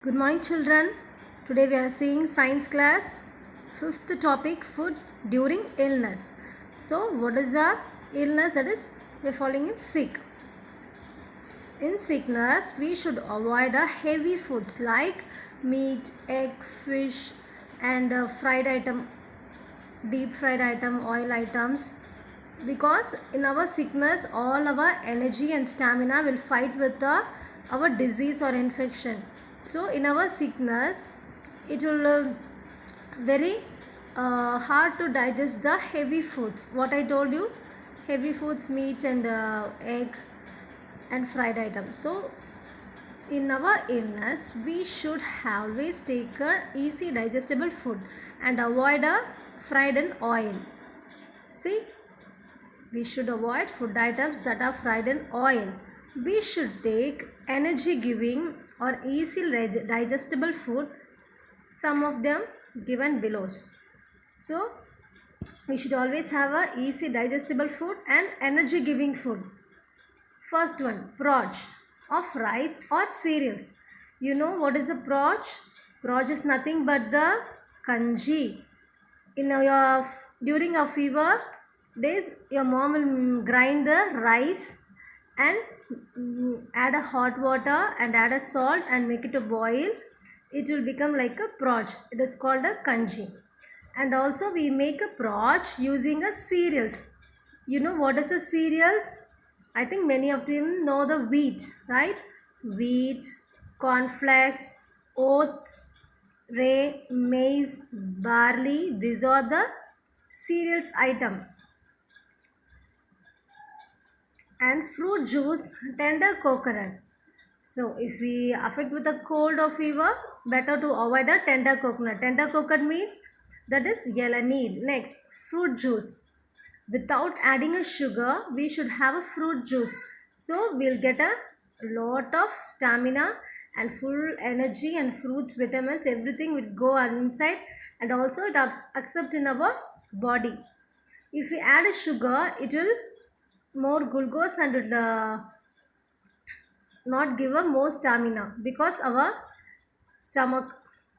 Good morning, children. Today we are seeing science class. Fifth topic, food during illness. So, what is our illness? That is, we are falling in sick. In sickness, we should avoid heavy foods like meat, egg, fish, and fried item, deep fried item, oil items. Because in our sickness, all our energy and stamina will fight with our disease or infection. So in our sickness, it will very hard to digest the heavy foods. What I told you, heavy foods, meat and egg and fried items. So in our illness, we should always take a easy digestible food and avoid fried in oil. See, we should avoid food items that are fried in oil. We should take energy giving or easy digestible food, some of them given below. So we should always have a easy digestible food and energy giving food. First one, porridge of rice or cereals. You know what is a porridge? Porridge is nothing but the kanji. During a fever days, your mom will grind the rice and add a hot water and add a salt and make it a boil. It will become like a porridge. It is called a kanji. And also we make a porridge using a cereals. You know what is a cereals? I think many of them know the wheat, right? Wheat, cornflakes, oats, rye, maize, barley. These are the cereals item. And fruit juice, tender coconut. So if we affect with a cold or fever, better to avoid a tender coconut. Tender coconut means that is yelaneer. Next, fruit juice. Without adding a sugar, we should have a fruit juice. So we'll get a lot of stamina and full energy and fruits, vitamins, everything will go inside and also it accept in our body. If we add a sugar, it will more glucose and it not give a more stamina because our stomach,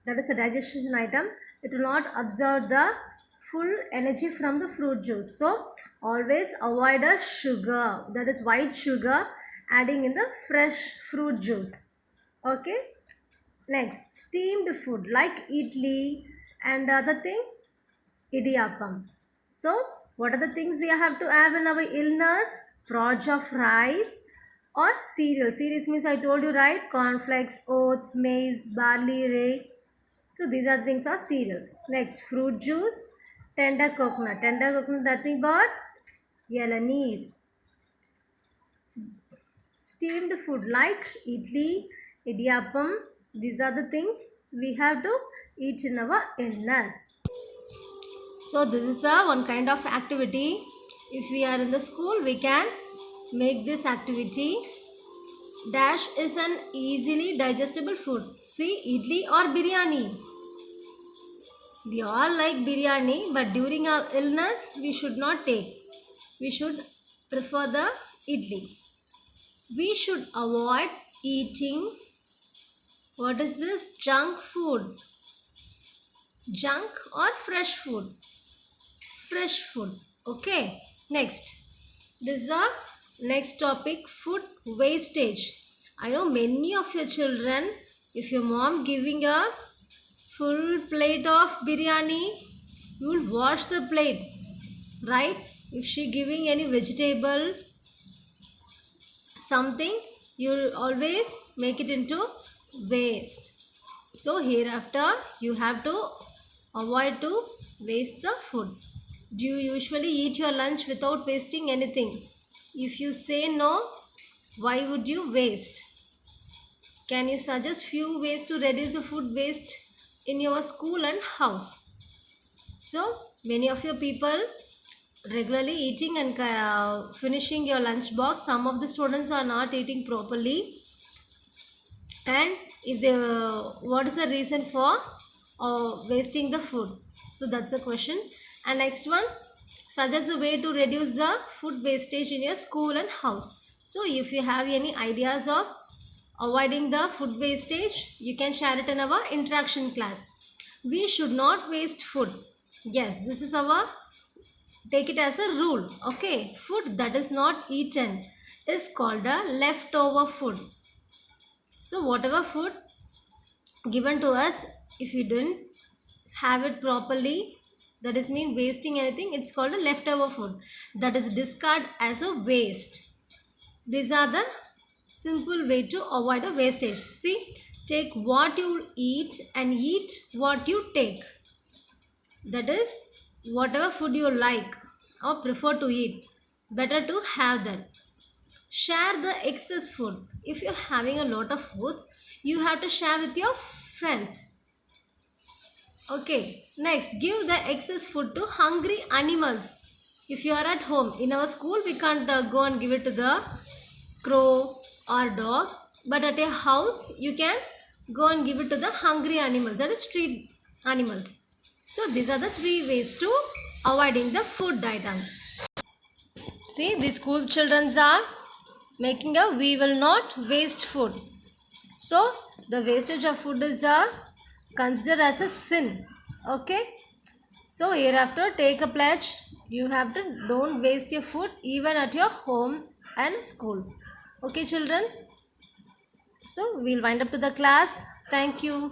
that is a digestion item, it will not absorb the full energy from the fruit juice. So always avoid a sugar, that is white sugar, adding in the fresh fruit juice. Okay, next, steamed food like idli and other thing, idiyappam. So what are the things we have to have in our illness? Porridge of rice or cereal. Cereals means I told you, right? Cornflakes, oats, maize, barley, rye. So these are things are cereals. Next, fruit juice, tender coconut. Tender coconut nothing but yelaneer. Steamed food like idli, idiyappam. These are the things we have to eat in our illness. So this is one kind of activity. If we are in the school, we can make this activity. Dash is an easily digestible food. See, idli or biryani. We all like biryani, but during our illness, we should not take. We should prefer the idli. We should avoid eating, what is this, junk food. Junk or fresh food? Fresh food. Okay. Next. This is our next topic, food wastage. I know many of your children, if your mom giving a full plate of biryani, you will wash the plate, right? If she giving any vegetable, something, you will always make it into waste. So hereafter, you have to avoid to waste the food. Do you usually eat your lunch without wasting anything? If you say no, why would you waste? Can you suggest few ways to reduce the food waste in your school and house? So many of your people regularly eating and finishing your lunch box. Some of the students are not eating properly. And if they, what is the reason for wasting the food? So that's a question. And next one, suggest a way to reduce the food wastage in your school and house. So if you have any ideas of avoiding the food wastage, you can share it in our interaction class. We should not waste food. Yes, this is our, take it as a rule. Okay, food that is not eaten is called a leftover food. So whatever food given to us, if we didn't have it properly, that is mean wasting anything, it's called a leftover food, that is discard as a waste. These are the simple way to avoid a wastage. See, take what you eat and eat what you take. That is, whatever food you like or prefer to eat, better to have that. Share the excess food. If you're having a lot of foods, you have to share with your friends. Okay, next, give the excess food to hungry animals. If you are at home, in our school, we can't go and give it to the crow or dog, but at a house, you can go and give it to the hungry animals, that is street animals. So these are the 3 ways to avoiding the food items. See, the school children are making a we will not waste food. So the wastage of food is considered as a sin. Okay. So hereafter take a pledge. You have to don't waste your food even at your home and school. Okay children. So we'll wind up to the class. Thank you.